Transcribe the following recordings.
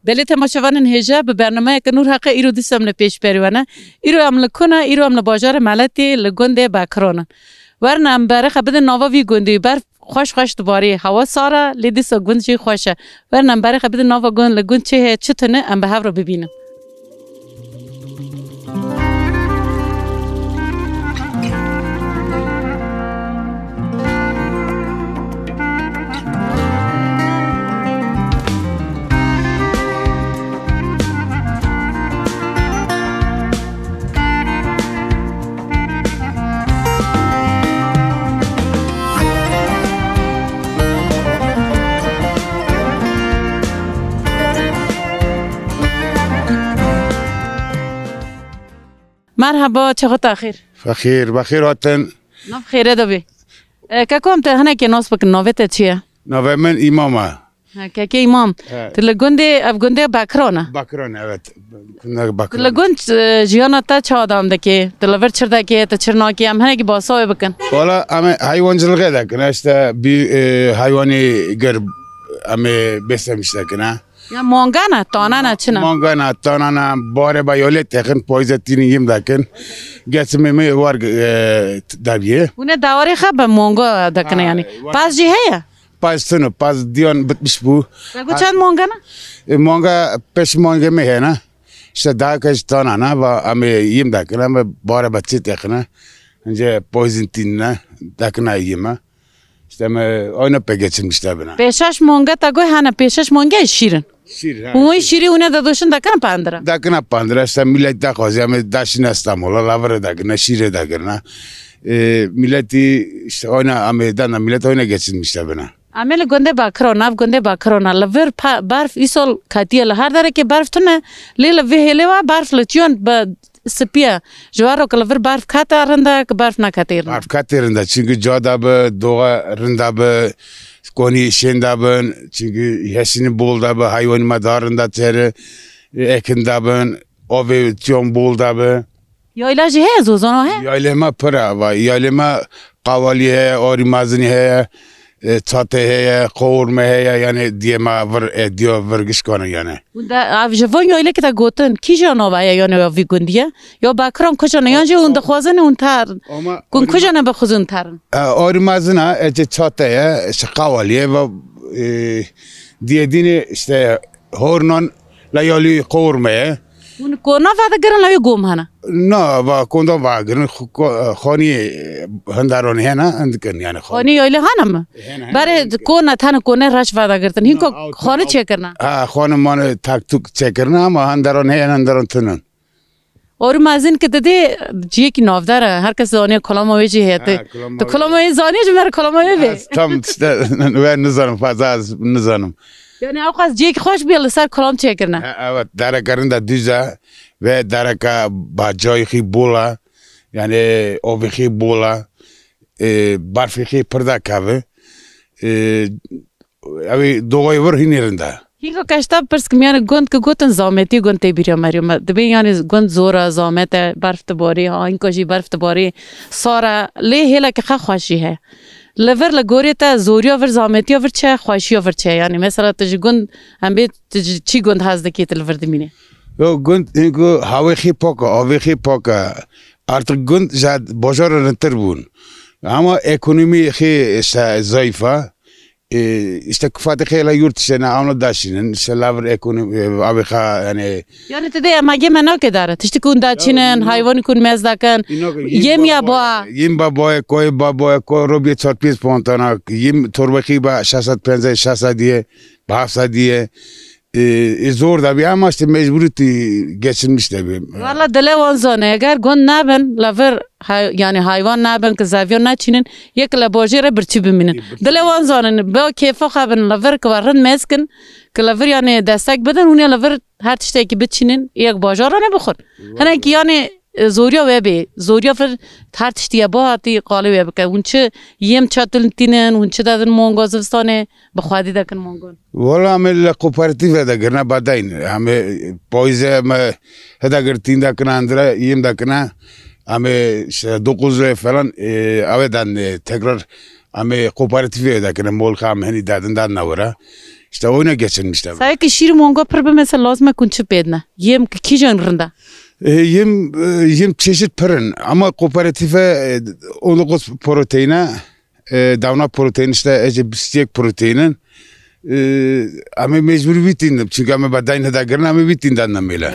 دلیت تماشاوان هجا به برنامه که نور حق ایرو دستم لپیش پریوانه ایرو عمل کنه ایرو عمل بازار ملتی لگنده بکرانه ورنم بره خبر نوا وی گندی بر خوش دوباره هوا سارا لیدیس گند چی خوشه ورنم بره خبر نوا گند لگند چه تنه ام به هوا رو ببینم مرحبا چقدر خیر بخیر هاتن نام خیره دوبی که کم ته هنه که ناس بکن نویت چیه نوی من امامه که امام تلگونده افگونده بکرانه evet تلگوند جیانا تا چه آدم دکی تلور چرده که تا چرناکی هم هنه که باسای بکن والا همه حیوانچılık eder işte bir hayvani gör همه beslemişler ne یا مانگانه تانانه چنه مانگانه تانانه باره bayölet yakın poizetini yem dakın geçmeme var dabiye اونه دواری خب مانگا دکنه یعنی پس جی هیا pas diyon bitmiş bu بگو چند مانگانه manga peş manga me ne işte daha kaç tanana ve ama yem dakın ama bاره basit yakın önce poizetinine dakın yeme işte ama oyna pe geçirmişler bana پیشش مانگا تا گوی هنه پیشش مانگا شیرن اون شیری اونه دادوشن دکن پندره دکن پندره است millet de kozya daşın İstanbul'a lavra dakın şire dakın milleti işte oyna Amerika'dan millet oyna geçirmişler bana عمل گنده باکران ناف گنده باکران لور برف ایسال کاتیه لهر داره که برف تونه لیل ویهله و برف لچیون با سپیه جوارو کلور برف کاته رنده که برف نکاتیر برف کاته رنده çünkü جاده به دوغا رنده به کنی شنده به çünkü hesini bolda به hayvani madarında tere ekinde به ovi tiyon bolda به یایلاجی هست زوزانو هست یایلما پره و یایلما قوالی هست آری مازنی هست çatı heye, kavurma heye yani diye ma diyor vergiş konu yani. Unda avjavon yo ile ki ta goten ki jano ya yani ya vigundiye ya bakram kujana yani unda khazan untar kun kujana be khuzun tarın. Ormazına çatı heye, kavaliye ve diye dini işte hornon la yali kavurma heye. اون کونا فاده گرن لای گم هنه نه با کندم با گرن خانی هندارون هنه اندکن یعنی خانی یایله هنم برای کونا تن کونا راش فاده گرتن هین کو خانه چه کرنا خانه مان تاک توک چه کرنا ما هندارون هن هندارون تنن اور مازن که دده جی کی نافدار هر کس زانی کلاموی جی هته تو کلاموی زانی جو مر کلاموی به tam و نزارم فازاز نزارم yani avqas jek xoş bir sar kalam çekirne. Evet, darakarında düze ve daraka bacayı bola yani ovihi bola barfihi pırda kahve abi doğayı var hinirinde. Hingo kaçta pırskim yani gond ki goten zameti gond te biriya mariam. Debe yani gond zora zamete barf tabari ha hingo ji barf tabari sara le hela ki xoşi he. لور لگوری تا زوریا ور زامتی ور چه خواشی ور چه یعنی مثلا تج گند هم به چی گند هست که تلور دمینه yo gund اینکو هوایی پاکه آوایی پاکه artık gund زاد بازار نتربون اما اکونومی خی ضعیفه işte kufati خیلی yurt dışına anla daşının işte laver ekonomi abi yani yani tede mage mena ke dara tişti kun daçinen hayvan kun mezdakan yem ya ba koy robi 45 pontana yem torbaki ba 650 diye bahsa diye zor da bir ama işte mecburiyeti geçirmiş de bir. Valla dele vanzane eğer gon naben laver yani hayvan naben ki zavyon naçinin yek labojere birçi biminin. Dele vanzane be keyfa xabın laver kvarın meskin ki laver yani destek beden unya laver هر تشتی که بچینین یک باجار را نبخور هنه که یعنی زوریا وبی زوریا فر هر تشتی با تی قالی وب که اون چه یم چاتل تینن اون چه دادن مونگا زستانه بخوادی دکن مونگون والا همه کوپراتیو دکرنا بداین همه پایزه همه هداگر تین دکنا اندرا یم دکنا همه دو قوزه فلان اوه دن تکرار همه کوپراتیو دکنا مول خام هنی دادن نوره işte oyuna geçirmişler. Sayı ki şiir mongo pırbe mesela lazım kunçu bedne. Yem ki janrında. Yem çeşit pırın ama kooperatife 19 proteine davna protein işte bistek proteinin ama mecbur bitindim çünkü ama badayın heda girin ama bitinden namıyla.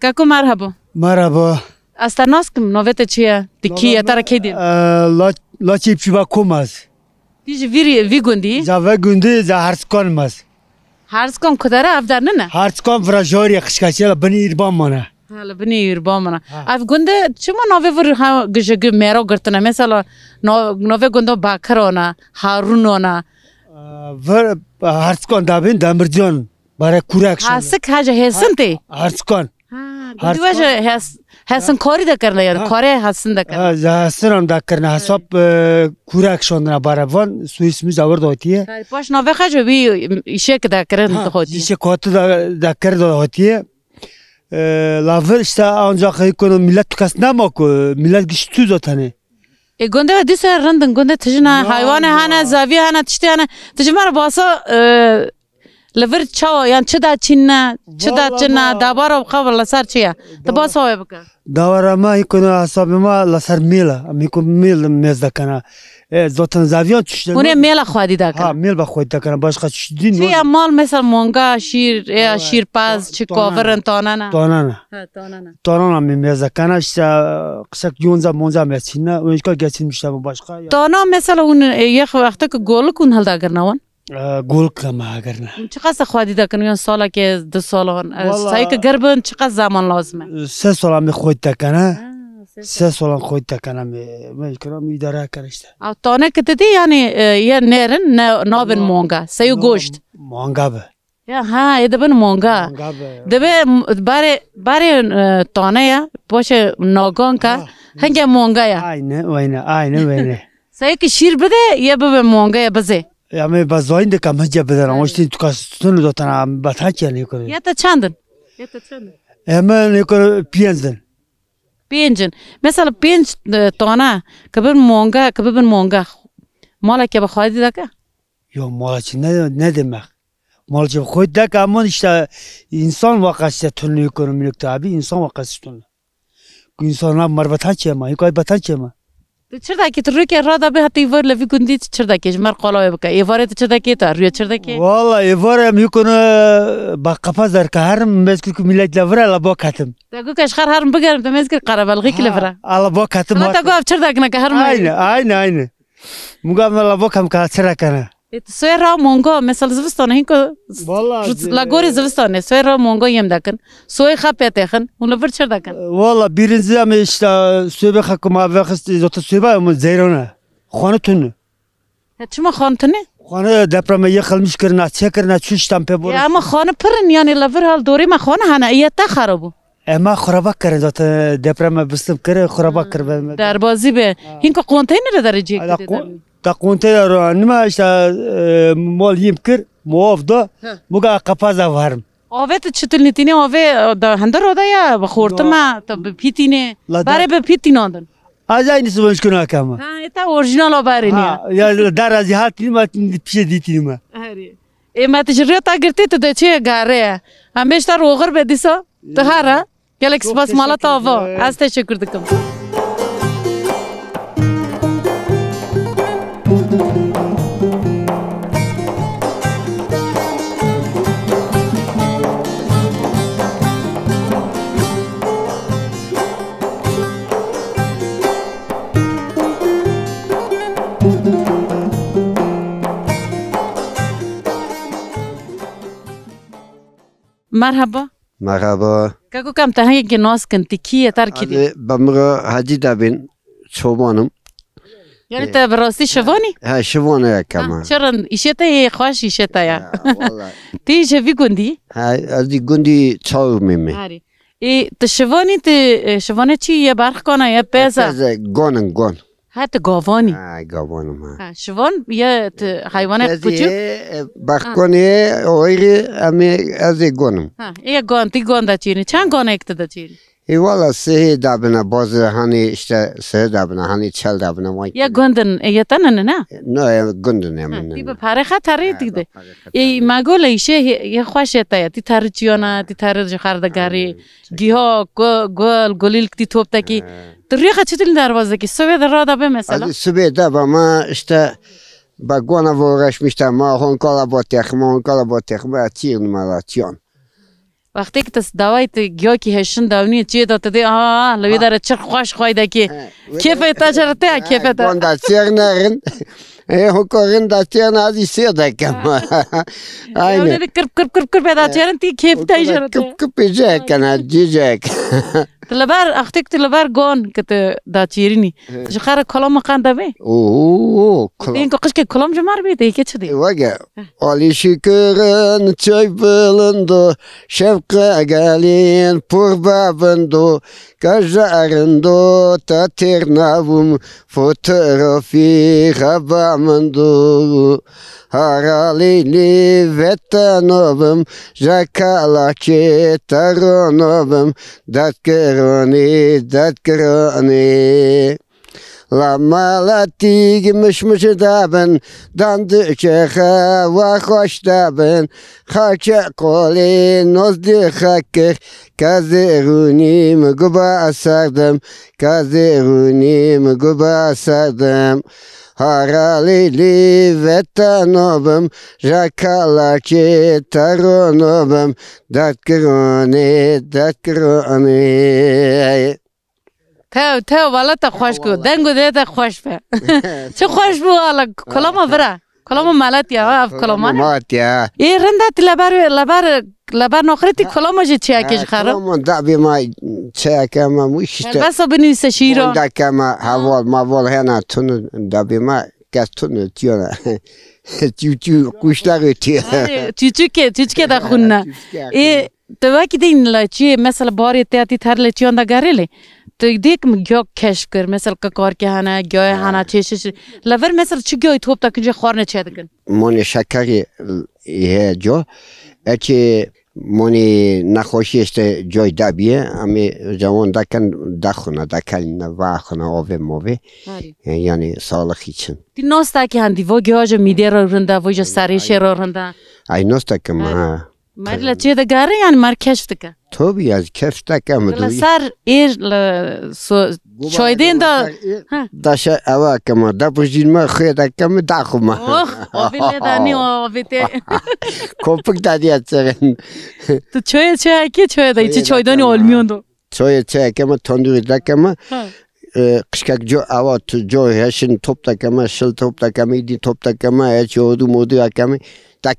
Kako merhaba. Merhaba. Astarnaskım novete çiye dikiye tarakedi. La çipçiba kumaz. Dij vi gundi. Za ve gündü za harskonmaz. Harskom kudara avdarne ne? Harskom vrajori kışkaçela beni irban mana. Hala beni irban mana. Av gunde çuma nove vur ha gıjı mero gırtına mesela nove gundo bakar ona Harun ona. Ver harskon dabin damircan bara kurak şon. Hasık haja hesin te. Harskon. Gundi vaja hesin kori da karna yani kore hasin da karna. Za sıram da karna hasap kurak şondan bara van su ismi zavur dotiye. Baş nove haja vi işe da karın hoti. İşe kotu da karın hotiye. Laver işte ancak konu millet tukasına mı ko millet güçlü zaten. Gunde ve dise randın gunde tijna hayvanı hana zaviye hana tişti hana tijmar basa lever çao yani çıda çinna çıda çinna dabara khabar la sar çiya da basa oya baka davara ma konu asabıma la sar mila amiku mil mezda kana zaten zaviye tişti. Bunu mela khwadi da kana. Ha mil ba khwadi da kana başka tişti. Fi mal mesela monga şir ya şir paz çikoverin tonana. Tonana. Ha tonana. Tonana mi mezda kana işte kısak yonza monza mesina önce geçirmişler bu başka. Tona mesela un yek vakti ki gol kun halda garnawan. Gol kama agarna. چقدر خواهدی دکن یا سالا که 2 سال هن سعی که گربن چقدر زمان لازمه 3 سال می خود دکنه 3 سال خود دکنه می کنم اداره کرشته او تانه که دیدی یعنی یه نرن نابن مونگا سیو گوشت مونگا به یا ها یه دبن مونگا دبه باره تانه یا باشه ناگان که هنگه مونگا یا aynı سعی که شیر بده یه ببه مونگا یا بزه yani bazılarında kamacı bedenen o işte tukasını zaten batak yani yukarı. Ya da çandın. Hemen yukarı piyancın. Piyancın. Mesela piyanc tona kabir monga. Mala ki bakhadı da ka? Yok mala için ne demek? Mala için koydu da ki ama işte insan vakası tünlü yukarı minik tabi insan vakası tünlü. İnsanlar marbatak yema yukarı batak yema. چرداکی تو روی که را دبی حتی ایوار لفی کندی چرداکیش مر قلای بکه ایواره تو چرداکی تا روی چرداکی والله ایواره میکنه با قفاز در که هرم مزکر که میلاد لفره الا با کتم تگو کش خر هرم بگرم تو مزکر قربالغی که لفره الا با کتم الا تگو اف چرداک نکه هرم aynı مگم الا با کم که چرکنه سوی را مونگا مثلا زوستانه هینکو لاگوری زوستانه سوی را مونگا یم دکن سوی خپیت اخن اون لفر چرداکن والله birinci ama işte söbe hakıma ve kıstı zaten söbe ama zeyrona خانه tunu چما خانه تنه خانه depreme yıkılmış kırna çekirna çüş tampe bu ya ama خانه پرن yani لفر hal دوری ما خانه هنه ایتا خرابو ama خرابak kırın zaten depreme bıstım kırı خرابak kır دربازی به هینکو konteyner درجه تا konteyner anima işte mal yem kır muaf da muga kapaza varım آوه تو چطور نیتینه آوه هندر رودا یا بخورت ما تو بپیتینه باره بپیتینه آدن از aynısı mümkün akama ha eta orijinal haberi ne ya dar az hat ma pişe ditime ما تجربه تا گرتی تو دچه گاره همیشه تا روغر بدیسا تو هره گلکس باس مالا تا آوا از تشکر دکم مرحبا مرحبا کاکو کم تهنگی که ناز کنتی کیه تر کی دی بمرا حاجی دابین چوبانم یعنی تا براستی شوانی ها شوانه کما چرا ایشته خوش ایشته یا والله تی چه گوندی ها از دی گوندی چاو میمی هری ای تو شوانی چی یه برخ کنه یا پیزا گون حتی گاوانی گابانم ها شوان یه حیوان کوچیک بخکنی اویری امی از گونم یه گان تی گان دچینی چند گان اکت دچینی ای والا سه دابنا باز هانی اشته سه دابنا هانی چل دابنا مای یه گندن یه تنن نه نه گندن من تی به پاره خطری دیده ای مگول ایشه یه خوشه تا تی تر چیانا تی تر جخردگاری گیاه گلیل تی توپ تکی طریقه چطوری دروازه کی سوی در راه به مثلا از سوی دابا ما اشته با گونا ورش میشتم ما هون کالا با تخم تیر نماراتیون وقتی که تس دوایت گیاه کی هشن داونی چی داد دی لوی داره چر خوش خوایده کی کیف تجربه کیف تا گوندا تیر نرن هوکارن دستیان ازی سیر دکم اینه کرب پیدا چرن تی کیف تجربه کپ کنه جیجک تلبار اختیک تلبار گون که دا چیرینی جخار کلام خانده بی اوه این که قشک کلام جمار بی دیگه چه دی واقع علی شکرن چای بلندو شفقه گالین پر بابندو کجارندو تا ترناوم فوتوغرافی خبامندو هرالیلی وطنوم جاکالاکی ترونوم دادکرانی لامالاتیگ مش دابن داند چخا و خوش دابن خاک قولی نزد خاکر کازرونی مگوبا سردم هرالیلی وطنوم جاکالاکی ترونوم دادکرانی تو والا تا خوش کو دنگو ده خوش به چه خوش بو والا کلام برا کلام مالت یا اف کلامان ماتیا ای رنده لبر نخرتی کلام جه چه کش خراب کلام دابی ما چه کما موشته بس بنویس شیران دا کما حوال ما هنا تون دابی ما کستون تیانا چو کشتار تیا چوچو دا خونه ای تو وقتی این لچی مثلا باری تیاتی تر لچیان دا گریلی تو دیک مگیو کش کر مثلا کار که هنه گیاه هنه چیشش لور مثلا چی گیاه توپ تا کنجا خورنه چه دکن مونی شکری یه جو اچی مونی نخوشی است جای دبیه امی جوان دخونه واخونه آوه موه یعنی سالخی چن دی ناستا که هندی و گیاه میده رو رنده و جا سریش رو رنده ای ناستا که ما مرلا چه دا گره یعنی مر کشف دکه تو بی از کف تکم دوی سر ایر چایدین دا داشه اوا کما دا پشتین ما خیلی کم داخو ما آبی لیدانی آبی تی کوپک دادی اترن تو چای چای دا ایچه چایدانی آلمیون دو چای کما تندوری دا کما قشکک جو اوا تو جو هشن توپ دا کما شل توپ دا کما دی توپ دا کما ایچه هدو مودو کما دا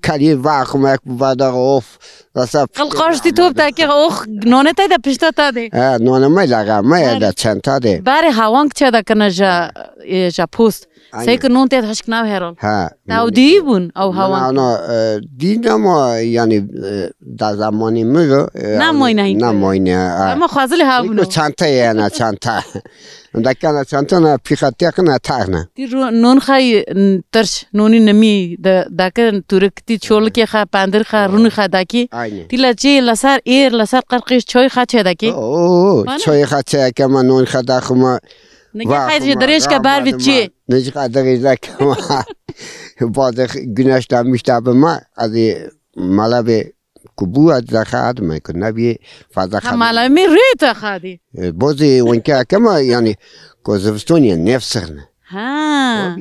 کلی واخم یک بادر اوف رسا قلقاشتی توپ تا که اوخ نونه تای دا پشتا تا دی نونه مای لگا مای دا چند تا دی باره هوانگ چه دا کنه جا پوست سیکر نون تید هشک نو هرال داو دی بون او هوانگ دی نما یعنی دا زمانی مگو نماینه اما خوازلی ها بونو چند تا یعنی چند تا دکانه چند تا نه پیخاتی کنه تاغنه دی نون خای ترش نونی نمی دکن تورکتی چول که خا پندر خا رون خا دکی دی لچه لسر ایر لسر قرقیش چای خا چه دکی چای خا چه که من نون خا دخما نگه خیلی درش که بر بید چی نگه درش دکما بعد گناش دمیشته به ما از ملابه کبوت زخاد میکن نبی فضا خاد مالا می روی تا خادی بازی ونکه کما یعنی که زفستونی نفسرنه ها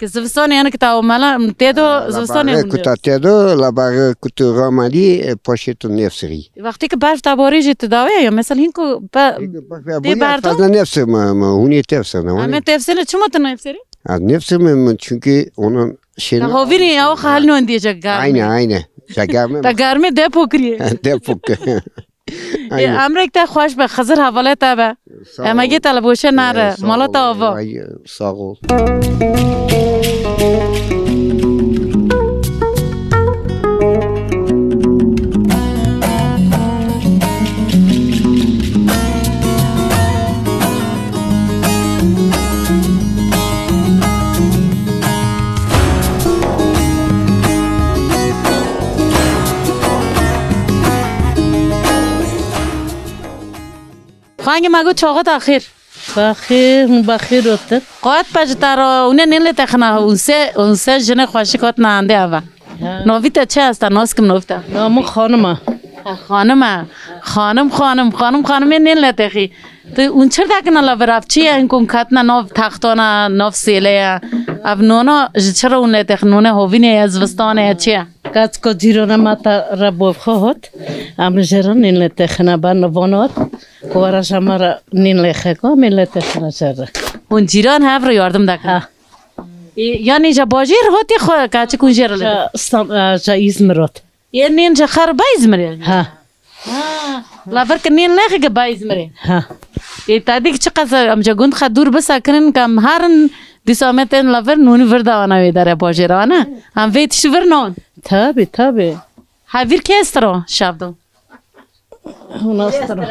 که زفستونی یعنی که تا مالا تیدو زفستونی لباره کتا تیدو لباره کتا رامالی پاشتو نفسری وقتی که برف تباری جی تداویه یا مثلا هینکو دی بردو فضا نفسر ما هونی تفسرنه همه تفسرنه چما تا نفسری؟ از نفسم çünkü onun şeyini هاویری یا خال نون دیجا گرم aynı جگرمه تا گرمی ده پوکریه دپوک امریک تا خوش به خزر حواله تا به اما گی طلبوشه نره مالا تا آوا sağ ol. خانگی مگو چاقت آخیر بخیر اوتر قاعد پجتارا اونه نیل تخنا اونسه جن خوشی کات نانده آوا نویتا چه هستا ناسکم نویتا نامو خانم خانم نیل نتخی تو اون چرا دکنا لبراب چیه این کم کاتنا نو تختانا نو سیله اب نونا چرا اون نتخ نونه هوینه از وستانه چیه کاچ کو جیرونه ماتا ربو خود ام جرن نیل تخنا با نوانات کوارا شمارا نیل خکو میل تخنا چرا اون جیران هف رو یاردم دکن یعنی جا باجیر هاتی خود کاچ کون جیران جا ایزمرات یه نین جا خر بایزمره ها لافر کنین نخی که بایزمره ها تادی که چقدر امجا گوند خدور بسکنن کم هرن دیسامتن لافر نونی وردانا ویداره باجیرانا هم ویتش ورنون تابی هاویر که استرا شابدو اوناسترا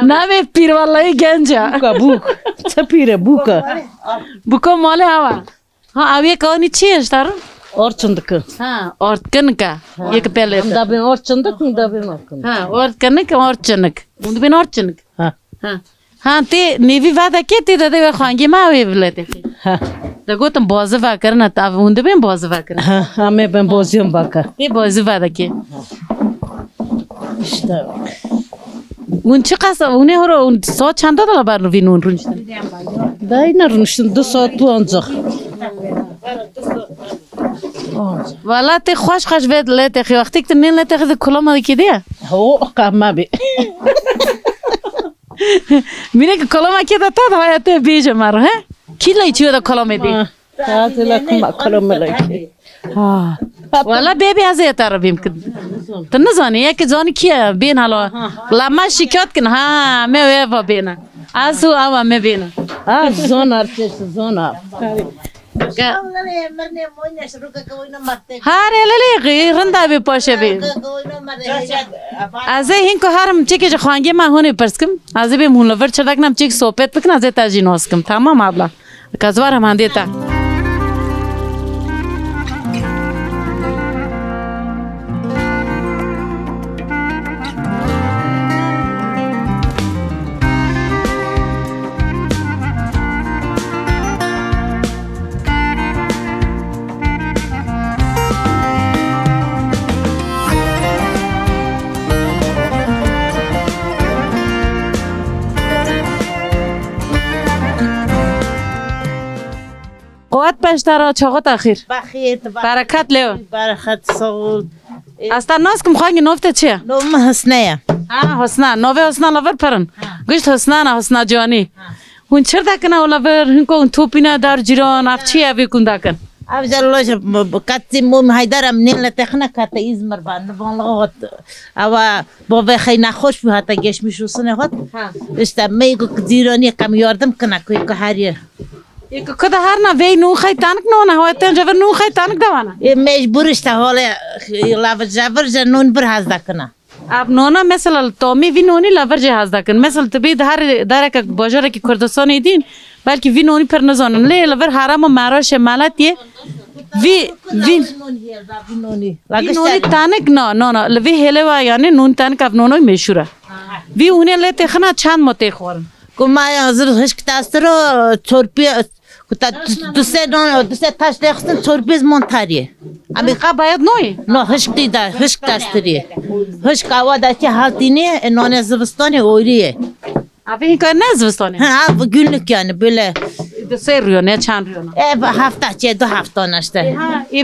نامه پیر والله گنجا بوک چه پیره بوکا بوکا ماله هوا ها اویه کانی چی اشتارو orçunduk. Ha, ortkanıka. Yek pele. Da ben orçunduk mu da ben orçunduk. Ha, ortkanık, orçunuk. Undu ben orçunuk. Ha. Ha, te nevi vada ke te da de khangi ma ve bilete. Ha. Da gotum bazı va karna ta undu ben bazı va karna. Ha, ame ben bozuyorum baka. Te bazı vada ke. İşte. Un çıkasa une horo un so çanda da bar vinun runçtan. Da ina runçtan 2 saat tu ancak. Valla te خوش ved lete khi vaqtik te nin lete khid kolama kide. Ho qama bi. Mine ki kolama kida ta hayate beje mar he. Kila içiyor da kolama de. Tatile kuma kolama laki. Ha. Valla bebi az yeter bim ki. Tanı zani ya ki zani kiya bin hala. Lama şikayet kin ha me eva bina. Asu ama me bina. Ha zon artist zona. هر الی غیرند آبی پاشه بی. از این که هرم چیکه جخوانگی ما هونی پرسکم. از این مولور چرا کنم چیک صحبت بکن از تاجی ناسکم. تمام آبلا. کازوار هم اندیتا. قوت پشتارا چاقت آخیر. بخیر. برکت لیو. برکت سال. است ناس کم خواهی نوفته چیه؟ نوم حسنه. حسنا. نوه حسنا لور پرن. گوشت حسنا نه حسنا جوانی. اون چرا دکن اولور هنگو اون توپینا دار جیران افچی اوی کن دکن. افجلوش کتی موم هایدارم نیل تخنه کت ایزمر بند والله اوا با وخی نخوش به حتی گش میشوسنه خود. اشتا میگو جیرانی کم یاردم کنه که هریه. یک کد هر نه وی نو خی تانک نو نه هوای تن جبر نو خی تانک دوانه. مجبورش تا حاله لاف جبر جنون بر هز دکنه. اب نونا مثلا تومی وی نونی لاور جهاز دکن. مثلا تبید هر داره که باجره که کردستانی دین بلکه وی نونی پر نزانن. لی لاور حرام و مراش مالتیه. وی نونی تانک نه لوی هله و یعنی نون تانک اب نونوی مشوره. وی اونه لیت خنا چند مته خورن. کمای حضور هشت تاسترو چورپی کتا دوسه تاش دخستن چورپیز منتاریه. امی خا باید نوی. نه هشت دیده هشت تاستریه. هشت کاوا داشتی حالتینه نان زبستانی اوریه. ابی این کار نزبستانی. ها günlük yani böyle. سه ریونه چند ریونه. hafta çe 2 hafta işte.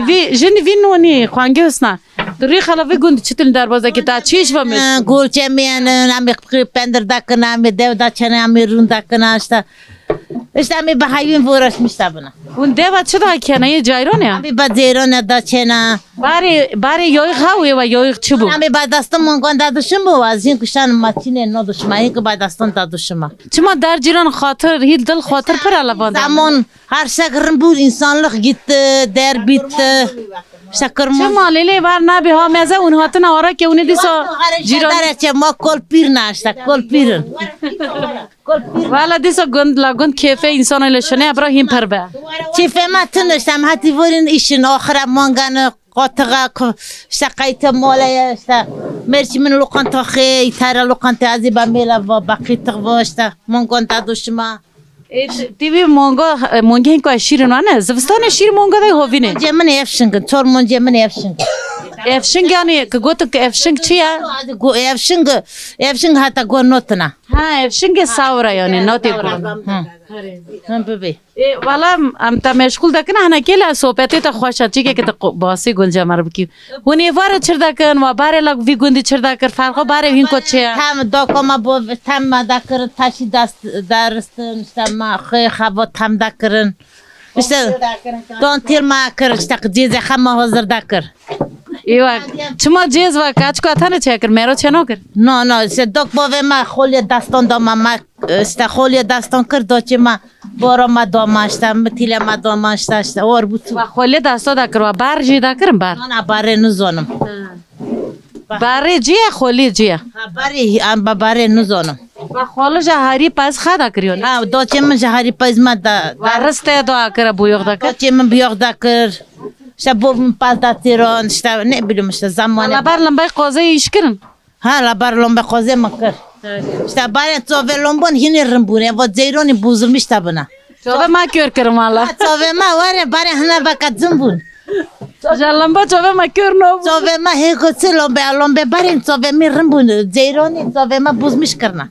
وی جنی وی نونی خوانگی هستن. دری خلاوی گوند چطور دروازه که تا چیش و میش. گلچه میان نمی پندر دکن نمی دیو دچن نمی رون دکن işte. اشتمی به حیوان ورش میشتبنه اون دیو چه دا کنه جایرونه امی با زیران دا چنا باری یای خواهی و یای چی بود امی با دستم منگان دادشم بود از این کشان ماشین نداشتم این که با دستم دادشم چما در جیران خاطر هیل دل خاطر پر علوان زمان هر شکرم بود انسانlık gitti در bitti شکرم چما لیلی بار نبی ها مزه اون هاتن آرا که اونی دیسا جیران درچه ما کل پیر نشتا کل پیر والا دیسا گند لگند کیفه انسان ایلشنه ابراهیم پر به چی فهمت تنشتم حتی ورین ایشن آخر مانگان قاطقه شقایت ماله اشتا مرچی من لقانت خی تر لقانت عزیبا میلا و باقی تقواشتا مانگان دادوشما دیوی مونگه این که شیر نانه زوستان شیر مونگه دای هوینه جمن افشنگ تور من جمن افشنگ افشنگ یعنی که گوتو که افشنگ چیه افشنگ حتی گو نوتنا ها افشنگ ساورا یعنی نوتی گو هم ببی والا ام تا مشغول دکنه هنه کلا صحبتی تا خوشت چیه که تا باسی گنجه مر بکی ونی واره چرد کن و باره لگ وی گندی چرد کر فرقا باره این کو چیه تام داکما بو تام دکر تاشی دست درستن ما خی خبات تام دکرن işte don tilma kır işte cize xama hazır dakır ایوه چما جیز و کاچ کو اتانه چکر میرو چنو کر no işte dok bove ma xolya daston doma ma işte xolya daston kır doçi ma boro ma doma işte mitile ma doma işte or bu و خلی دستا دکر و بار جی دکرم بار ana bare nuzonum باره جیه خلی جیه bare am bare nuzonum و خالو جهاری پس خدا کریون ha doçi ma jahari pazma da ورسته دو اکر بویوق دکر doçi ma biyog dakır işte bu pas da tiron işte ne bileyim işte zamanı لبر لمبای قوزه ایش کرن ha la bar lomba qoze makır işte bare tsove lombon hini rımbune va zeyroni buzulmuş tabına چوبه ما کور کرم والا tsove ma vare bare hana bakat zumbun لمبا چوبه ما کور نو tsove ma heko lombe bare tsove mi rımbun zeyroni tsove ma buzmuş karna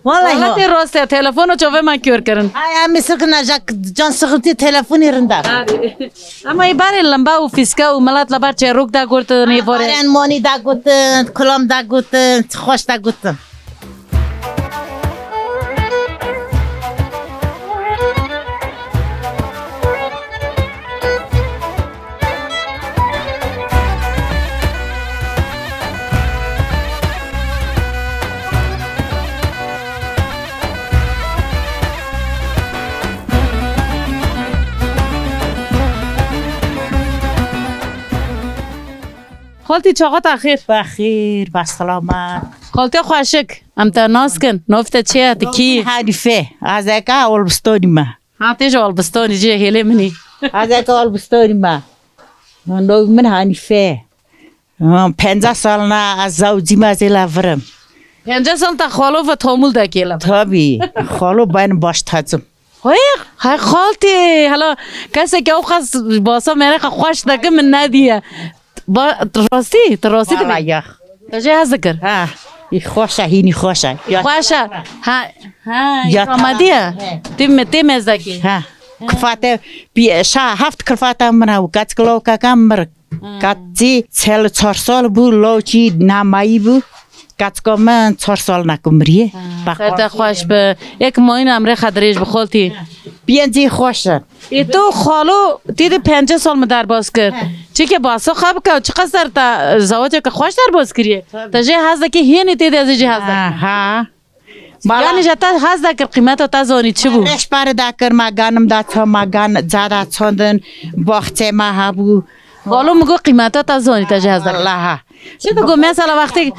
vallahi حالت راسته تلفن چوبه ما کور کرن ay ami sıkına can sıkıntı telefon yerinde اما ای باره لمبا و فیسکا و ملات لبر چه روک دا گرت نی باره baren moni da gutun kulom da gutun hoş da gutun خالتی چاقات اخیر بخیر با سلامت خالتی خوشک ام تا ناز کن نفته چیه تکی حریفه از اکا اولبستانی ما ها تیجا والبستانی جیه هیلی منی از اکا اولبستانی ما من حریفه 50 سال نه از زوجی ما زیلا ورم 50 سال تا خالو و تامول دا کیلم تابی خالو باین باش تازم های خالتی حالا کسی که او خواست باسا میره خوش دکه من ندیه با راستی والا یا تجه هز ذکر ها ای خوشه هینی خوشه خوشه ها یا آمدیه تیم از دکی ها کفاته بی شا هفت کفاته منو کات کلو کامر کاتی 4 سال بو لوچی نامایی بو کات کم 4 سال نکمریه خیلی خوش به یک ماین امره خدریش بخالتی بینجی خوشه ای تو خالو تیده 50 سال مدار باز کرد چی که باسا خواب که چه قصر تا زواجه که خوش در باز کریه تا جه هزده که هینی تیده از جه هزده ها یعنی جتا هزده که قیمت تا زانی چی بود؟ رش پاره دکر مگانم داتا مگان زاده چندن وقتی ما هبو خالو مگو قیمت تا زانی تا جه هزده الله چی تو گو مثلا وقتی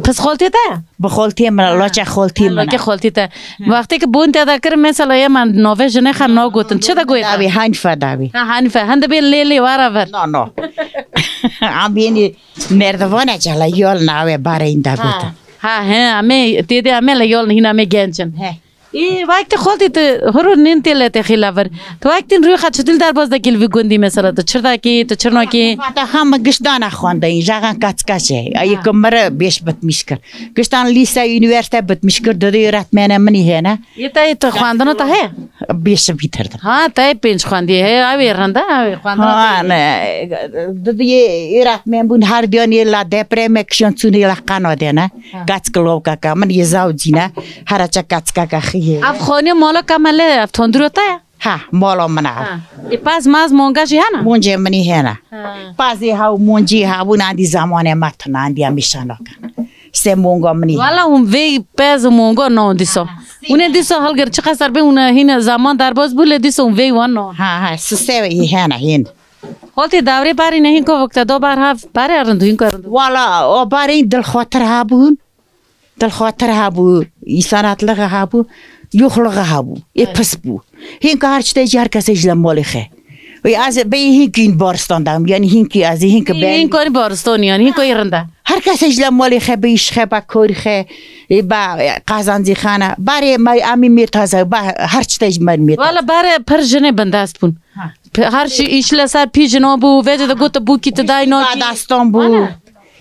پس خالتی تا؟ بخالتی من لاچه خالتی من که خالتی تا وقتی که بون تا دکر مثلا یه من نوه جنه خان نو گوتن چی تا گوید؟ داوی هنفه داوی هنفه هنده بین لیلی وارا نه ام بینی مردوانه جلا یال ناوی باره این داویتا ها همه دیده همه لیال نهین همه گنجن ای وقتی خالتی تو هرو نین تیله خیلافر تو وقتی روی خد شدیل در باز دکیل وی گندی مثلا تو چردا کی تو چرنا کی فاتا هم گشتان خونده این جاگان کچکشه ای کمره بیش بتمیش کر گشتان لیسه یونیورسیته بتمیش کر دادی رتمنه منی هنه یه تا تو خواندن تا هه بیش بیتردم ها تای پنج خواندی اوی رنده اوی خواندن ها نه دیگه ایرات من بون هر دیانی لا دپرم اکشن چونی لا قناده نه گچ کلوب کا من یه زاوجی نه هر چا گچ کا خیه اف خانی مالا کمله اف تندرو تا ها مالا منا ای پاس ماز مونگاش هانا مونجه منی هنا پازی ها مونجی ها بونادی زمانه متناندی میشانو سه مونگا منی والا اون وی پاز مونگا نو دیسو اون دیسو هلگر چقدر سر به اون هین زمان در باز بوله دیسو اون وی وان نو ها سه هنا هند حالتی دوره باری نہیں کو وقت دو بار هف باری ارندو این کارندو والا باری دل خاطر ها بون دل خاطر ها بو ایسانات لغه ها بو یخلغه ها بو پس بو هین که هر چیزی هر کسی جلم مالیخه و از به هین که این بارستان دام یعنی هین که از هین که این کاری بارستانی یعنی هین کاری رنده هر کسی جلم مالیخه به ایشخه با کوریخه با قازانزی خانه باری امی میتازه با هر چیزی من میتازه والا باری پر جنه بنده است بون هر چی ایشله سر پی جنو بو وجه دا گوت بو کی تدای نو داستان بو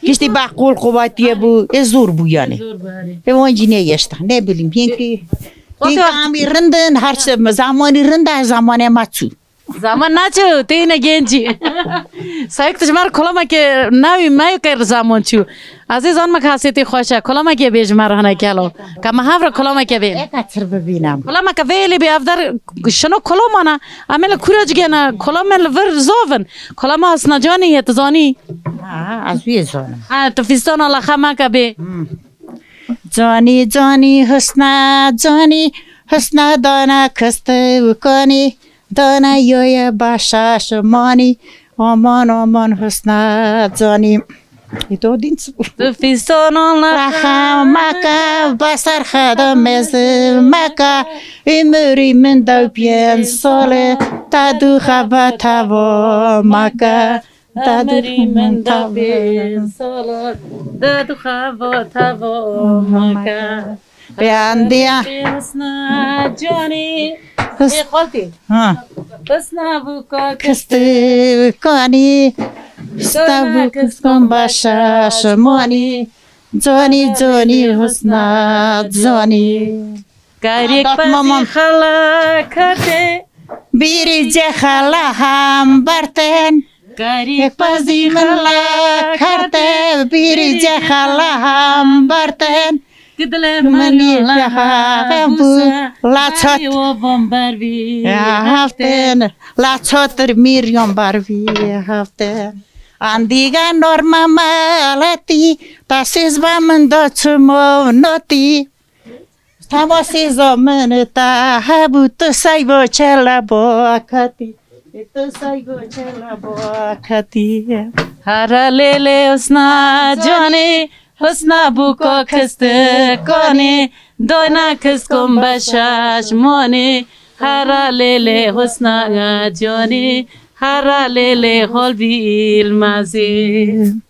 کشتی با قول قواتیه بو زور بو یعنی به اونجی نیشته نه بلیم هین که امی رندن هر چه زمانی رنده زمانی ماتو زمان نچو تینه گنجی سایکتش مار کلام که نوی مایو که زمان چو عزیزان ما خاصیتی خوشه کلام که بیج مرهنه کلو که محاور کلام که بین اکثر ببینم کلام که ویلی بی افدار شنو کلام انا عمل کورج گنا کلام ور زوون کلام اسنا جانی هت زانی از وی زانم تو فیستان الله خما که بی جانی جانی حسنا دانا کسته وکنی دانا یوی باشاش مانی آمان حسنا جانی ایتو دینس تو فیستان الله رخم مکا بسر خدا مزل مکا ایمری من دو پین ساله تا دو خبا توا مکا دادری من دابین سالار دادو خوا توا مکا بیاندیا حسنا جانی ای خالتی حسنا بوکا کسته کنی ستابو کسکن باشاش مانی جانی حسنا جانی کاریک پازی خلا کرده بیری جه خلا هم برتن کاریک پازی خلا کرده بیری جه خلا هم برتن کدل منی لها لاتات و بمبر بی هفتن لاتات میریون بروی هفتن اندیگا نورما مالتی تاسیز با من دچمو نوتی تماسی زمن تا هبوت سایبو چلا باکتی تو سایبو چلا باکتی هر لیله اسنا جانی حسنا بوکا کسته کنی دوینا کس کن بشاش مانی هر لیله حسنا جانی هر لیله خال بیل مزی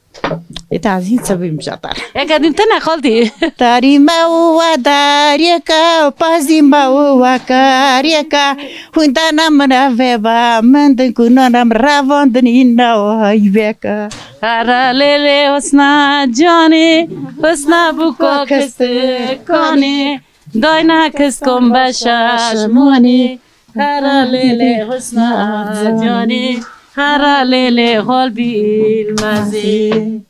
اتعزين سبي مشاطر یک دین تنه خالتی تاری ما و داریکا پازی ما و کاریکا هندانا من فبا من دنکونانم راوندن اینا وایبکا هر لیله حسنا جانی حسنا بوکا کسته کنی دوینا کس کن بشاش مانی هر لیله حسنا جانی هر لیله خال بیل مزی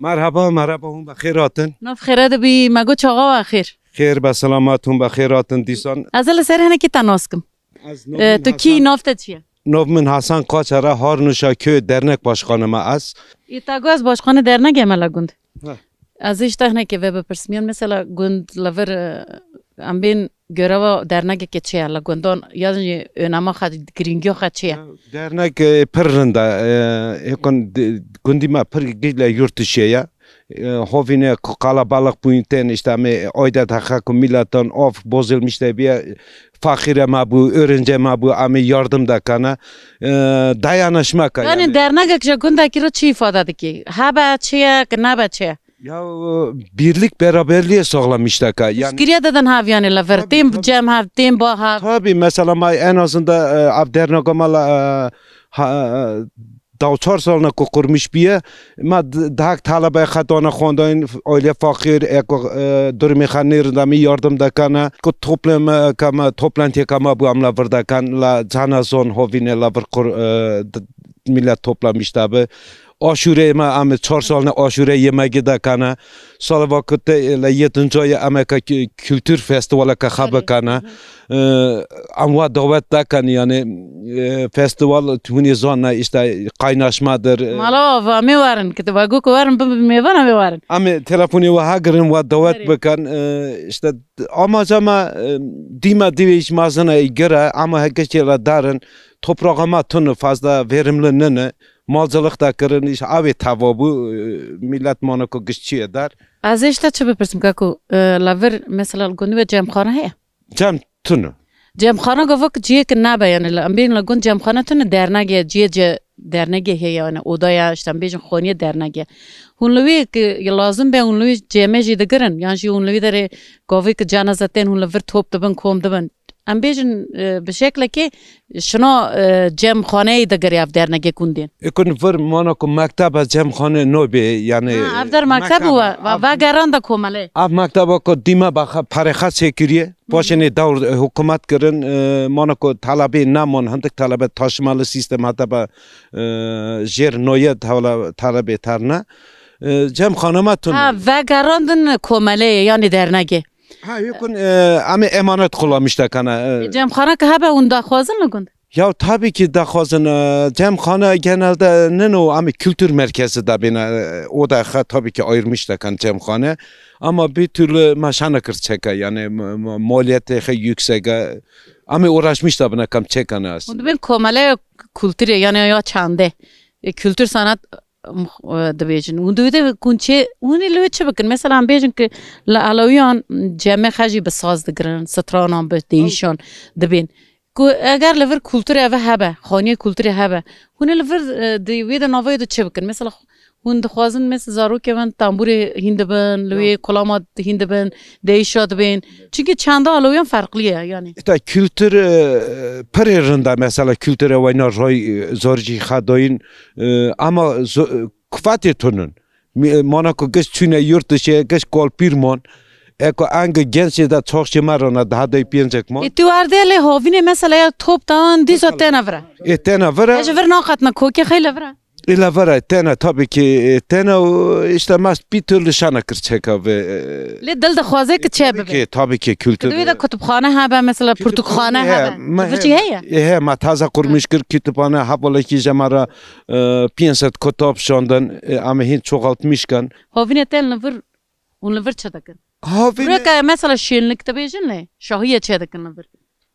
مرحبا هم بخیراتن نف خیرات بی مگو چاقا و خیر خیر به سلامتون بخیراتن دیسان از سر هنه کی تناسکم تو کی نافت چیه نو من حسن قاچره هارنوشا که درنک باشخانه ما است ایتاگو از باشخانه درنک املا گند از ایش تخنه که وب پرسمیان مثلا گند لور ام بین گروا درنک که چیه لا گندان یادن نما خد گرینگیو خد چیه درنک پرنده یکن گندی ما پر گیل یورت شیه هوینه کالابالق بوینتن işte ayda hakkı milletten of bozulmuştu bir fakire ma bu öğrenci ma bu ama yardım da kana dayanışma ka yani dernek jagundaki ro çi ifade ki haba çiye ne baçe ya birlik beraberliğe sağlamışlar ka yani Skiriye deden hav yani la vertim cem hav tim ba hav tabii mesela ma en azından av dernekama دا 4 سال نه kurmuş bir ما daha talebe خدانه خواندن aile fakir durmi khanir mi yardım da kana ko toplantı kama bu amla burada kan la canazon hovine la millet toplamış tabi aşure ma am 4 sal ne aşure yemeği da kana sal vakitte la 7. ay Amerika kültür festivali ka khaba kana ama davet da kan yani festival tuni zona işte kaynaşmadır. Mala va mi varın ki vagu ko varın mi var mi varın. Ama telefonu ve hagerin ve davet bakan işte ama zaman dima diviş mazına göre ama hakikaten darın toprağıma tonu fazla verimli ne malcılık da kırın iş abi tavabu millet Monaco güççü eder. Az işte çabuk persim kaku laver mesela gönü ve cemkhane he. Tunu. Cemkhane gavak ciye ki ne beyan la ambin la gun cemkhane tunu derneğe ciye derneğe he yani odaya işte bejin khoniye derneğe. Hunluvi ki lazım be hunluvi cemeji de girin yani hunluvi dere gavik canazaten hunluver top da ben kom da ben ام بیشن به شکل که شنا جمع خانه ای دگر افدرنگه کندین. اکن فر مانا کو مکتب جمع خانه نو به یعنی. افدر مکتب و گران دا کماله. اف مکتب کو دیما بخ پرخات سکریه. باشنی دور حکومت کردن مانا کو طلبه نمان هندک طلبه تاشمال سیستم حتی با جر نویت حالا طلبه ترنه جمع خانه ما تون. و گران دن کماله یعنی درنگه. Ha yokun ama emanet kullanmışlar kana. Cemkhane ki hebe onda khazın mı? Ya tabii ki da khazın cemkhane genelde ne o ama kültür merkezi de bina o da tabii ki ayırmışlar kan cemkhane ama bir türlü maşana kırçeka yani maliyeti yüksek ama uğraşmışlar buna kam çekana. Onda ben komale kültürü yani ya çande kültür sanat دبیجن اون دویده کنچه اونی لوی چه بکن مثلا هم بیجن که لعلویان جمع خجی به ساز دگرن ستران هم به دیشان دبین که اگر لور کلتور اوه هبه خانی کلتور هبه اونی لور دویده نوای دو چه بکن مثلا اون دخوازن مثل زارو که من تنبور هنده بین لوی کلامات هنده بین دیشا دبین چونکه چنده علویان فرقلیه yani. İşte kültür pererinde mesela kültüre vayna roy zorji xadoyin ama kufati tonun Monaco geç tüne yurt dışı geç kolpirmon eko ange gençe de çok şemarona daha da piyancak mı? Tu ardele havine mesela toptan dizo tenavra. Tenavra. Ejver naqatna koke khaylavra. İlavara tena tabii ki tena işte mas bir türlü şana kırçeka ve le dil de xwaze ki çebe tabii ki kültür de kütüphane habe mesela portukhane habe vıcı he ma taze kurmuş kır kütüphane havala ki jamara 500 kitap şondan ama hiç çoğaltmışkan havine tel nıvır unlıvır çadakan havine mesela şirinlik tabejinle şahiye çadakan nıvır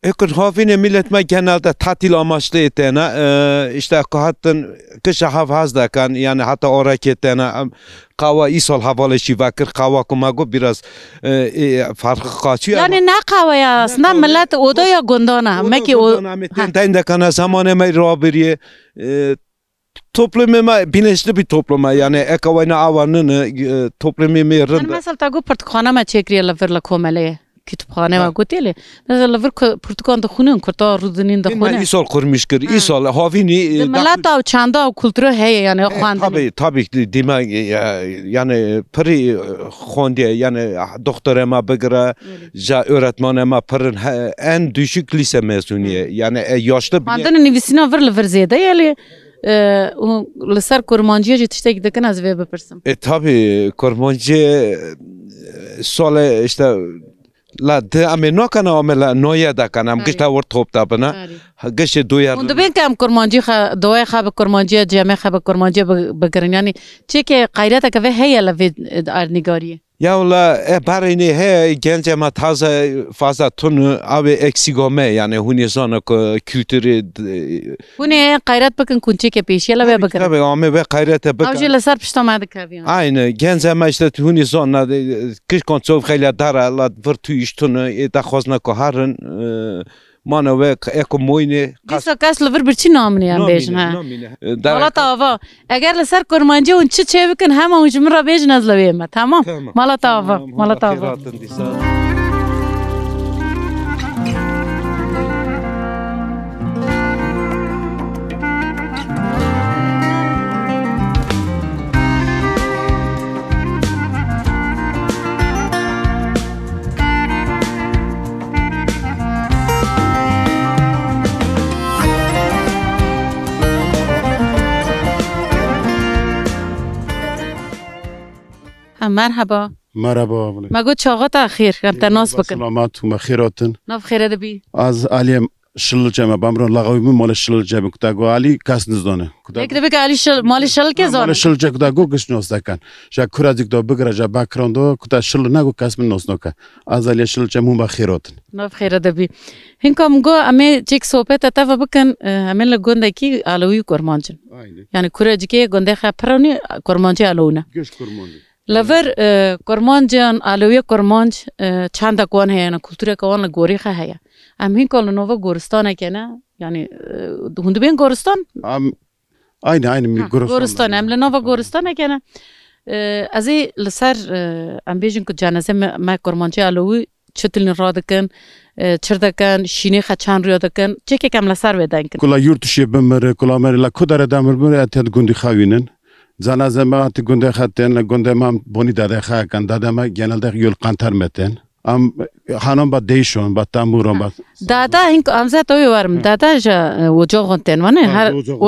Ekon havine millet ma genelde tatil amaçlı etene işte hatta kış havazda kan yani hatta orak etene kava isol havalışı vakır kava kumago biraz farkı kaçıyor. Yani ne kava ya aslında millet odaya gondana meki o tende kana zamanı mı roberiye toplumuma bilinçli bir topluma yani ekavayna avanını toplumuma yani mesela tagu portukhana ma çekriye laverla komele kütüphane var goteli. Mesela laver portukan da khunun kurta rudinin da khune. İsol kurmuş kır isol havini. Malata çanda kültürü heye yani xwandin. Tabii dima yani peri xwandi yani doktorema bigre ja öğretmenema perin en düşük lise mezuniye yani yaşlı. Xwandin nivîsîna vir li vir zêde yani li ser kurmancıya jî tiştekî dikin ez vê bipirsim. Tabii kurmancı sole işte La de ameno kana amela noya da kana am gishta wor top da bana gish doyar und ben kam kurmanji kha doya kha kurmanji jame kha kurmanji bagarin yani cheke qayrat ka ve hey la vid arnigariye یا ولی برای نه گنج ما تازه فازا تون آب اکسیگامه یعنی هونی زانه که کلتور هونه قیرت بکن کنچه که پیش یلا به بکن به آمه به قیرت بکن اوجی لسر پشت آمده کبیان aynı genç ama işte huni zona kış konçov خیلی داره لا ورتویش تون دخوازنا که هرن مانه و اکو موینه دیسا کس لور برچی نامنی هم بیشن ها مالا تاوا اگر لسر کرمانجی اون چه بکن همه اونجا مرا بیشن از لویمه تمام مالا تاوا مالا تاوا مرحبا مگو چاقات اخیر تناس بکن سلامت و خیراتن ناف خیره دبی از علی شل جمع بامرون لغوی مال شل جمع کتاگو علی کس نزدانه یک دبی که علی شل مال شل که زانه مال شل جمع کتاگو گش نوستکن جا کورازیک دو بگره جا باکراندو کتا شل نگو کس من نوستنکه از علی شل جمع با خیراتن ناف خیره دبی هنگام گو امی چیک صحبت اتفا بکن امی لگونده کی علوی کرمانجن یعنی کورازیک گونده خا پرونی کرمانجی علونه گش کرمانجی لور کرمانجان علوی کرمانج چند کوان هیا نه کلتور کوان لگوری خه هیا امین کل نووا گورستانه که نه یعنی هندو بین گورستان aynı mi گورستان ام لنووا گورستانه که نه از لسر ام بیشن که جنازه ما کرمانجی علوی چطور رادکن چردکن شینی خچان ریادکن چه که کم لسر ودن کن کلا یورتشی بمره کلا مری لا کدار دامر بمره اتیاد گوندی خوینن زنازه ما تی گنده خطن گنده ما بونی داده خواهد کن داده ما گنالده یول قنتر متن ام خانم با دیشون با تامورم با دادا هنگ امزه توی ورم دادا جا وجوغن تن ونه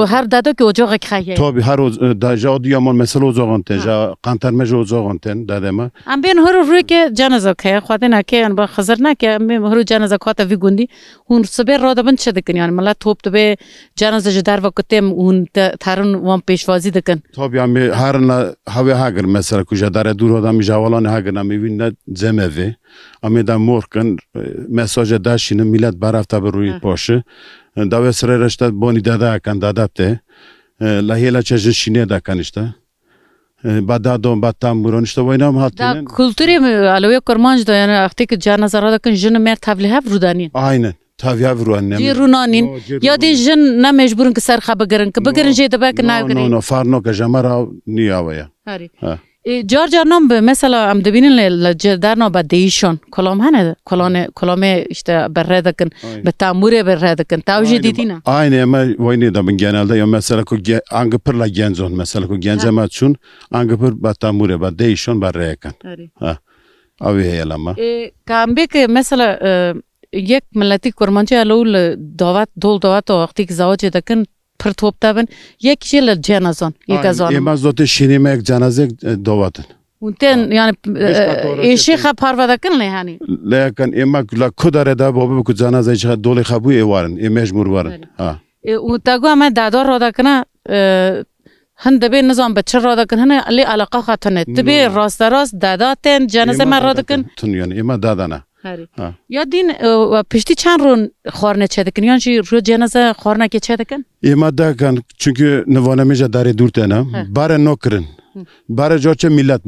هر دادا که وجوغ خیه توی هر دادا دیامون مثل وجوغن تن جا قنتر مج وجوغن تن داده ما ام بین هر روی که جنازه که خواهد نکه ان با خزر نکه ام هر جنازه خواهد وی گندی هون سبیر رادا بند شده کنی یعنی ملا توپ تو به جنازه جدار وقتیم هون ترون وام پیشوازی دکن توی ام هر نا هوا هاگر مثلا کجا داره دور آدم جوالان هاگر نمیبینه زمه امی دا مورکن مساج داشتیم میلاد برافت بر روی پاشه داوی سر رشته بانی داده کن دادته لحیلا چه شینه دکنشته بعد دادم بعد تاموران اشته وینام هاتین کلتوری علوی کرمانج دا یعنی وقتی که جنازه را دکن جن مرد تبلیغ رودانی آینه تابعه رودانی دی رونانین یا دی جن نمیجبورن که سر خب بگرن که بگرن جه دبا که نگرن نه فارنو که جمرا نیاویا جار نام به مثلا ام دبینن لجدار نام با دیشون کلام هنه کلام işte برده کن به تاموره برده کن تاوجی دیدی نه aynı ama وینی دم genelde ya mesela ko angapırla genzon mesela ko gencemat çun angapır ba tamure ba دیشون برده کن ha abi heyalama کامبی که مثلا یک ملتی کرمانچه علول دعوت وقتی که زواج دکن پر توپ تابن یک چیل جنازان یک ازان ایماز دوت شینیمه یک جنازه دعوتن اونتن یعنی ایشی خب پرواده کن لیهانی لیکن ایما کلا کداره دا بابه کو جنازه چه دولی خبوی ایوارن ایمجبور وارن اون تاگو همه دادار رادا کنه هن دبی نظام بچه رادا کن هنه علی علاقه خاطنه تبی راست دادا تن جنازه من رادا کن تون یعنی ایما دادا نه یا دین پشتی چند رو خورنه چه دکن یعنی چی رو جنازه خورنه که چه دکن ایما دا کن çünkü نوانمیجا داره دورته نه باره نکرن باره جاچه ملت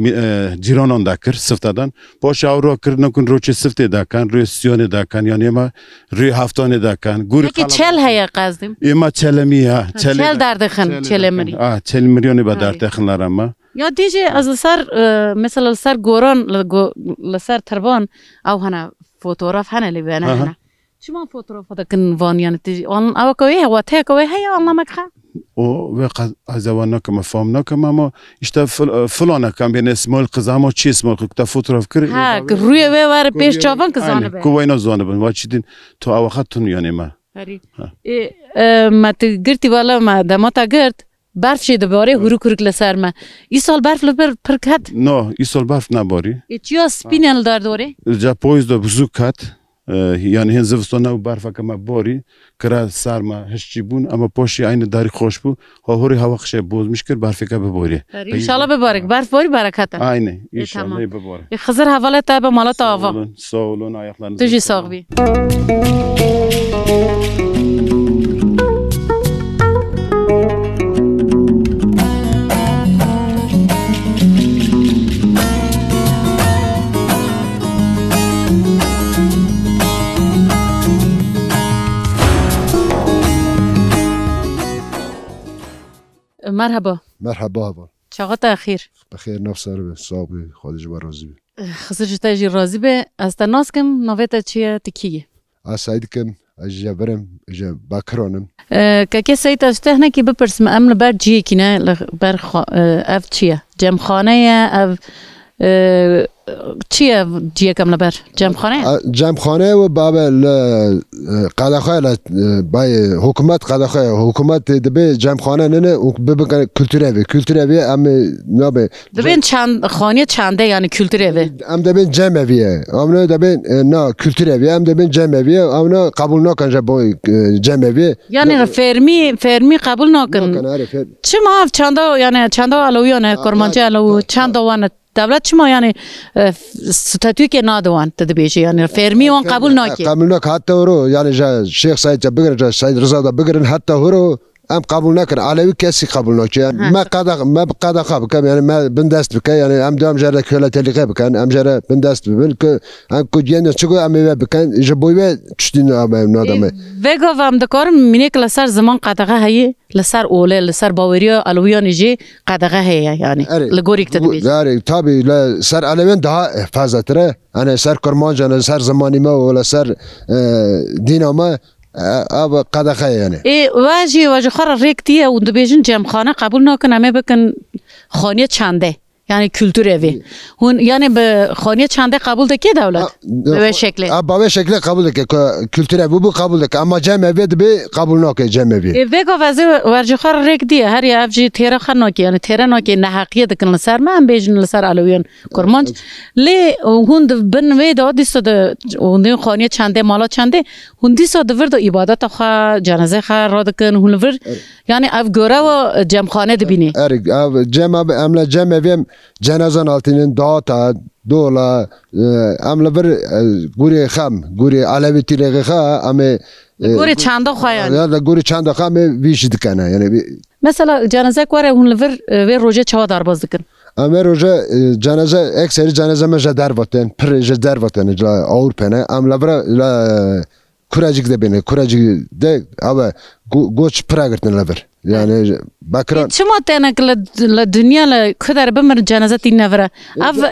جیرانان دکر سفتادن باشه او رو کر نکن روچه سفته دکن روی سیانه دکن یعنی ایما روی هفتانه دکن گوری که چل هیا قصدیم ایما چلمی ها چل دردخن چل مری 40 میلیونی با دردخن لرما یا دیجی از لسر مثلا لسر گوران لسر تربان او هنه فوتوغراف هنه لی بیانه هنه چما فوتوغراف دکن وان یعنی تیجی او کویه و ته کویه هیا الله مکخه و وقت از آن نکم فهم نکم اما اشته فلان کم بین اسم القزام چی اسم القزام فوتوغراف کردی ها روی وار پیش چاون کزانه به کوینا زانه بن و چیدین تو آوخاتون یعنی ما ما تگرتی والا ما دمات گرت برف شده باره هرو کرک لسر ما ای سال برف لبر پر کد نه ای سال برف نباری چیا سپینل دار دوره جا پویز دو بزرگ کد یعنی هن زوستان و برف که ما باری کرا سرما هشتی بون اما پاشی عین داری خوش بو هوری هوا خشه بوز میشکر برفی که بباری انشالله ببارک برف باری برکت عینه انشالله بباره خزر حواله تا به مالات آوا ساولون آیقلان تو جی ساق بی مرحبا مرحبا چاقات اخیر بخیر نفسر به صاحب خودش با راضی به خسر جتا جی راضی به از تناس کم نویتا چیه تکیه از سعید کم از جبرم از بکرانم که سعید از تهنه که بپرسم امن بر جیه کی نه بر اف چیه جمخانه اف چیه جیه کم لبر جمخانه و بابل قداخای بای حکومت قداخای حکومت دبی جمخانه نه ببکن کلتوره ام نابه دبین چند خانه چنده یعنی کلتوره ام دبین جمعیه ام دبین نه کلتوره ام دبین جمعیه ام قبول نکن جبای جمعیه یعنی فرمی قبول نکن چه ما چنده یعنی چنده علویانه کرمانچه علو چند وانه دولت شما یعنی ستاتوی که نادوان تدبیشه یعنی فرمی وان قبول نکی حتی رو یعنی شیخ سعید بگیرن سعید رضا بگیرن حتی رو ام قبول نکن علوی کسی قبول نکی ما قد خاب کم یعنی ما بندست بکن یعنی ام دوام جره کلا تلیقه بکن ام جره بندست ببین که ام کجیان چگو ام بکن جبوی چتین ام نادمه وگو وام دکارم مینه که لسر زمان قدقه هایی لسر اوله لسر باوریا علویان جی قدقه هایی یعنی لگوری که تدبیش داری تابی لسر علویان ده حفاظت تره انا سر کرمانجا لسر زمانی ما و لسر دینا ما آب قدخه یعنی واجی خور ریکتیه و دبیجن جمخانه قبول نکن همه بکن خانه چنده یعنی کلتور اوی هون یعنی به خانه چنده قبول ده که دولت به شکل به شکل قبول ده که کلتور اوی بو قبول ده که اما جمع اوی ده قبول نکه جمع اوی وگو وزی ورجی خور ریکتیه هر یه افجی تیره خر نکی یعنی تیره نکی نحقیه دکن لسر من بیجن لسر علویان کرمانج لی هون بن وی دا دیستا ده هون خانه چنده مالا چنده هون دیستا ده ورد عبادت خوا جنازه خوا را دکن هون ورد یعنی اف گوره و جمخانه ده بینی جمع اوی جنازان آلتینن داتا دولا عمل بر گوری خم گوری علوی تیرگی خا اما گوری چنده خواهی یا گوری چنده خا می ویش دکنه یعنی مثلا جنازه کواره اون لور وی روزه چوا درباز دکن اما روزه جنازه اکثر جنازه مجا در وطن پر در وطن جلا اورپنه عمل بر کراجیک ده بینه کراجیک ده آب گوش پراگرتن لبر یعنی بکران چما تنه که دنیا ل کدر بمر جنازه تین نفره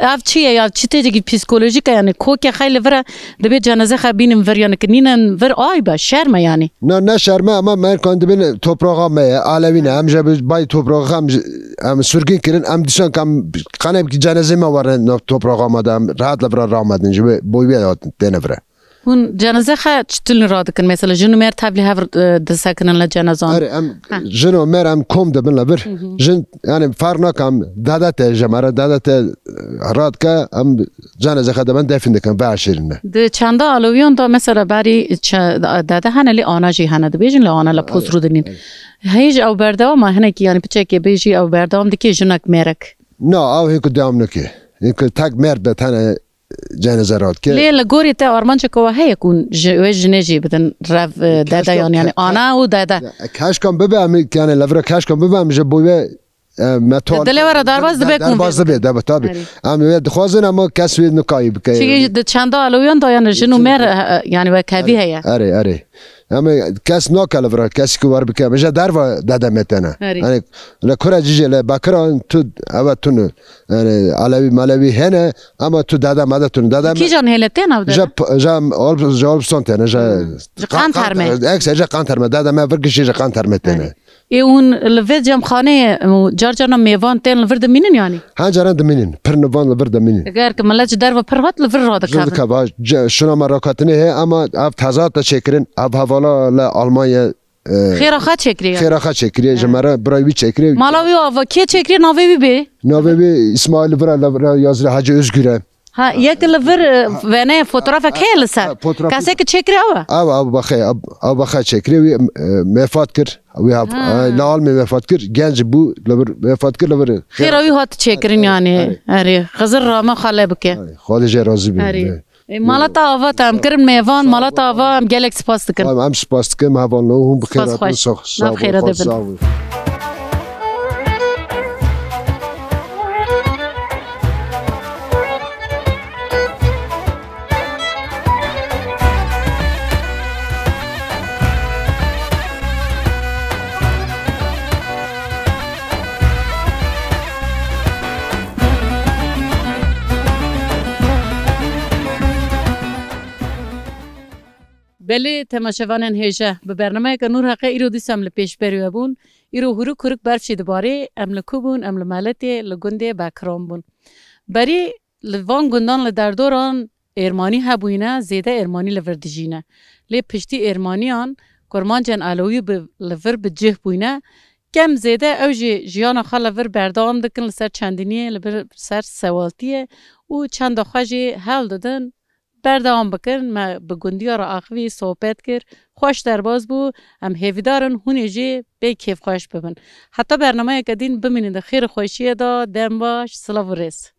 اف چیه یا چی تیجی پسیکولوژیک یعنی کو که خیلی وره دبی جنازه خبینم ور یعنی کنینن ور آی با شرم یعنی نه شرم اما من کند بین توپراغ ما علوینه هم جب بای توپراغ هم سرگین کردن هم دیشان کم خانه که جنازه ما ورن توپراغ ما دام راحت لبر رامدن جب بویی دنفره هون جنازه خا چطور راد کن مثلا جنو مر تبلی هفر دسکنن لجنازان جنو مر هم کم دبن لبر جن یعنی فرق کم دادت جمره دادت راد که هم جنازه خا دبن دفن دکن بعشرینه ده چنده علویان دا مثلا بری داده هنه لی آنا جی هنه ده بیجن لی آنا لی پوز رو دنین هیچ او بردوام هنه کی یعنی پچه که بیجی او بردوام دکی جنک مرک نه او هیکو دوام نکی هیکو تک مرد به تنه جنازه راد که لیل گوری تا آرمان چه کوه هی کن جنجی بدن رف داده یعنی آنا و داده کاش کم ببم که یعنی لفره کاش کم ببم جبویه متوال دلوره درباز دبی کن درباز دبی دب تابی اما دخوازن اما کسی نکایی بکه چیزی د چند علویان دا یعنی جنو مر یعنی و کبی هیا اره اما کس نکال فرا کسی که وار بکه مجا دروا داده متنه یعنی لکورا جیجه لبکران تو اوتون یعنی علوی مالوی هنه اما تو داده مادتون داده کی جان هلتن او داده جام آلب سنتنه جا قانترمه اکس جا قانترمه داده ما ورگشی جا قانترمه تنه اون لفت جمخانه جارجانا میوان تن لفت دمینن یعنی ها جاران دمینن پر نوان لفت دمینن اگر که ملج در و پر هات لفت را دکاب شنا مراکاتنه اما اف تازه تا چکرین اف حوالا ل آلمانیا خیراخات چکری خیراخات چکری جمره برای چکری مالاوی آوا کی چکری ناوی بی اسماعیل برا یازره حاج özgüre ها یک لور ونه فوتوگراف که لسر کسی که چکری آوا او بخیر چکری وی مفاد کر وی لال می مفاد کر گنج بو لبر مفاد کر لبر خیر اوی هات چکرین یعنی اری خزر راما خاله بکه خودش راضی بی مالات آوا تام کرم میوان مالات آوا ام گلکس پاست کن ام سپاس کم هوان نو هم بخیر صاحب بله تماشاوانان هیجه به برنامه که نور حقه ایرو دیسم لپیش بریو بون ایرو هورو کرک برفشی دباره امل کوبون امل مالتی لگنده بکرام بون بری لوان گندان لدردوران ارمانی هبوینه زیده ارمانی لوردجینه لی پشتی ارمانیان کرمان جن علوی به لور بجه بوینه کم زیده اوجی جیان خال لور بردام دکن لسر چندینیه لبر سر سوالتیه و چند خواجی حل دادن بردام بکن ما به گندی را آخوی صحبت کرد خوش درباز بو هم هیویدارن هونی جی به کیف خوش ببن حتی برنامه کدین بمینید خیر خوشیه دا دم باش سلاو ریس